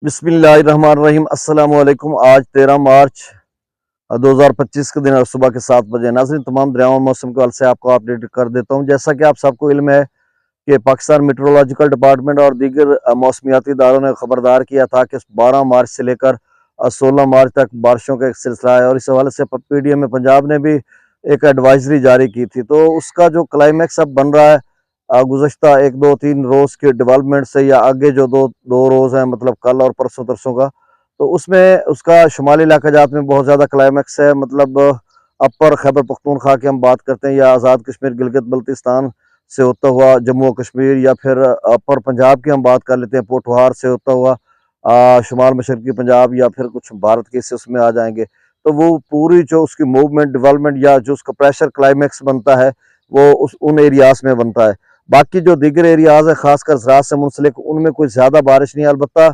बिस्मिल्लाहिर्रहमानिर्रहीम। अस्सलाम वालेकुम। आज 13 मार्च 2025 के दिन और सुबह के 7 बजे। नाज़रीन, तमाम दरियाओं मौसम के हवाले से आपको अपडेट कर देता हूँ। जैसा कि आप सबको इल्म है कि पाकिस्तान मेट्रोलॉजिकल डिपार्टमेंट और दीगर मौसमियाती इदारों ने खबरदार किया था कि 12 मार्च से लेकर 16 मार्च तक बारिशों का एक सिलसिला है, और इस हवाले से पीडीएम में पंजाब ने भी एक एडवाइजरी जारी की थी। तो उसका जो क्लाइमैक्स अब बन रहा है गुज़श्ता 1-2-3 रोज़ के डेवलपमेंट से, या आगे जो दो रोज़ हैं, मतलब कल और परसों तरसों का, तो उसमें उसका शुमाली इलाका जात में बहुत ज़्यादा क्लाइमैक्स है। मतलब अपर खैबर पख्तूनख्वा की हम बात करते हैं, या आज़ाद कश्मीर गिलगित बल्तिस्तान से होता हुआ जम्मू कश्मीर, या फिर अपर पंजाब की हम बात कर लेते हैं, पोठवार से होता हुआ शुमाल मशरकी पंजाब, या फिर कुछ भारत के हिस्से उसमें आ जाएंगे। तो वो पूरी जो उसकी मूवमेंट डेवलपमेंट या जो उसका प्रेशर क्लाइमैक्स बनता है, वो उन एरियाज में बनता है। बाकी जो दीगर एरियाज है, खासकर ज़राअत से मुंसलिक, उनमें कोई ज़्यादा बारिश नहीं है। अलबत्ता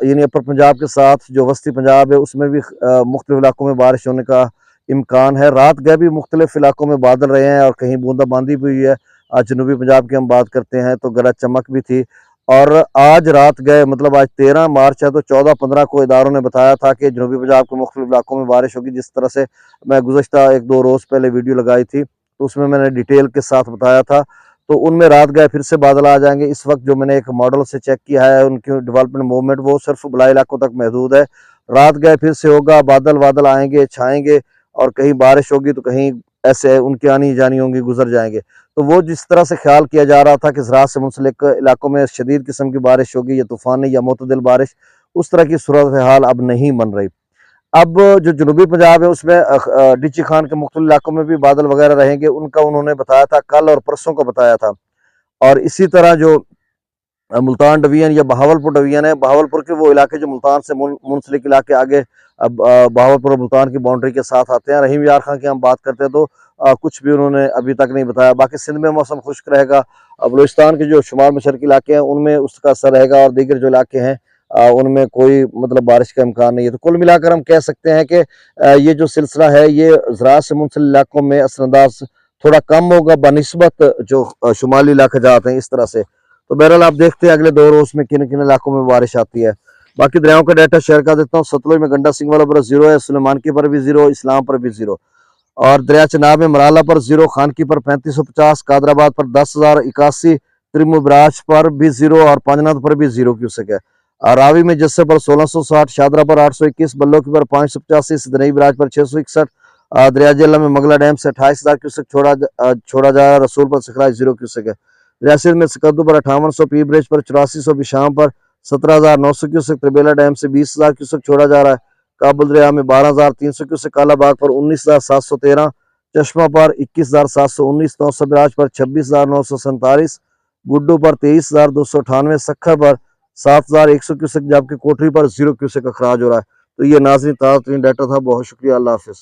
यानी अपर पंजाब के साथ जो वस्ती पंजाब है, उसमें भी मुख्तलिफ इलाकों में बारिश होने का इम्कान है। रात गए भी मुख्तलिफ इलाकों में बादल रहे हैं और कहीं बूंदाबांदी भी हुई है। आज जनूबी पंजाब की हम बात करते हैं तो गरज चमक भी थी। और आज रात गए, मतलब आज 13 मार्च है, तो 14-15 को इदारों ने बताया था कि जनूबी पंजाब के मुख्तलिफ इलाकों में बारिश होगी। जिस तरह से मैं गुज़श्ता 1-2 रोज़ पहले वीडियो लगाई थी, तो उसमें मैंने डिटेल के साथ बताया था। तो उनमें रात गए फिर से बादल आ जाएंगे। इस वक्त जो मैंने एक मॉडल से चेक किया है, उनकी डेवलपमेंट मूवमेंट वो सिर्फ बलाई इलाकों तक महदूद है। रात गए फिर से होगा, बादल बादल आएंगे, छाएंगे, और कहीं बारिश होगी तो कहीं ऐसे उनकी आनी जानी होंगी, गुजर जाएंगे। तो वो जिस तरह से ख्याल किया जा रहा था कि ज़राअत से मुंसलिक इलाकों में शदीद किस्म की बारिश होगी, या तूफ़ानी या मुतदिल बारिश, उस तरह की सूरत हाल अब नहीं बन रही। अब जो जनूबी पंजाब है, उसमें डिची खान के मुख्तलिफ इलाकों में भी बादल वगैरह रहेंगे। उनका उन्होंने बताया था, कल और परसों को बताया था। और इसी तरह जो मुल्तान डिवीजन या बहावलपुर डिवीजन है, बहावलपुर के वो इलाके जो मुल्तान से मुंसलिक इलाके आगे अब बहावलपुर और मुल्तान की बाउंड्री के साथ आते हैं। रहीम यार खां की हम बात करते हैं तो कुछ भी उन्होंने अभी तक नहीं बताया। बाकी सिंध में मौसम खुश्क रहेगा। बलूचिस्तान के जो शुमाल मशरकी इलाके हैं, उनमें उसका असर रहेगा, और दीगर जो इलाके हैं उनमें कोई मतलब बारिश का इम्कान नहीं है। तो कुल मिलाकर हम कह सकते हैं कि ये जो सिलसिला है, ये ज़राअत से मुंसलिक इलाकों में असरअंदाज थोड़ा कम होगा बनिस्बत जो शुमाली इलाके जाते हैं, इस तरह से। तो बहरहाल आप देखते हैं अगले 2 रोज में किन किन इलाकों में बारिश आती है। बाकी दरियाओं का डाटा शेयर कर देता हूँ। सतलुज में गंडा सिंह वाला पर 0 है, सुलेमानकी पर भी 0, इस्लाम पर भी 0, और दरिया चनाब में मराला पर 0, खानकी पर 3550, कादराबाद पर 10,081, त्रिमुबराज पर भी 0, और पांजनाथ पर भी 0 क्यूसेक है। रावी में जस्से पर 1660, शादरा पर 821, बल्लोकी पर 585, सिदनई बराज पर 661, दरिया जिला में मंगला डैम से 28,000 क्यूसेक छोड़ा जा रहा। रसूल पर सिखराज 0 क्यूसेक है। रियासत में सकद्दू पर 5800, पी ब्रिज पर 8400, बिशाम पर 17,900 क्यूसेक, त्रिबेला डैम से 20,000 क्यूसेक छोड़ा जा रहा है। काबुल दरिया में 12,300 क्यूसेक, कालाबाग पर 19,713, चश्मा पर 21,719, नौसा बिराज पर 26,947, गुड्डू पर 23,298, सखर पर 7,100 क्यूसेक, जबकि कोठरी पर 0 क्यूसेक अखराज हो रहा है। तो ये नाज़रीन ताज़ा तरीन डाटा था। बहुत शुक्रिया। अल्लाह हाफिज़।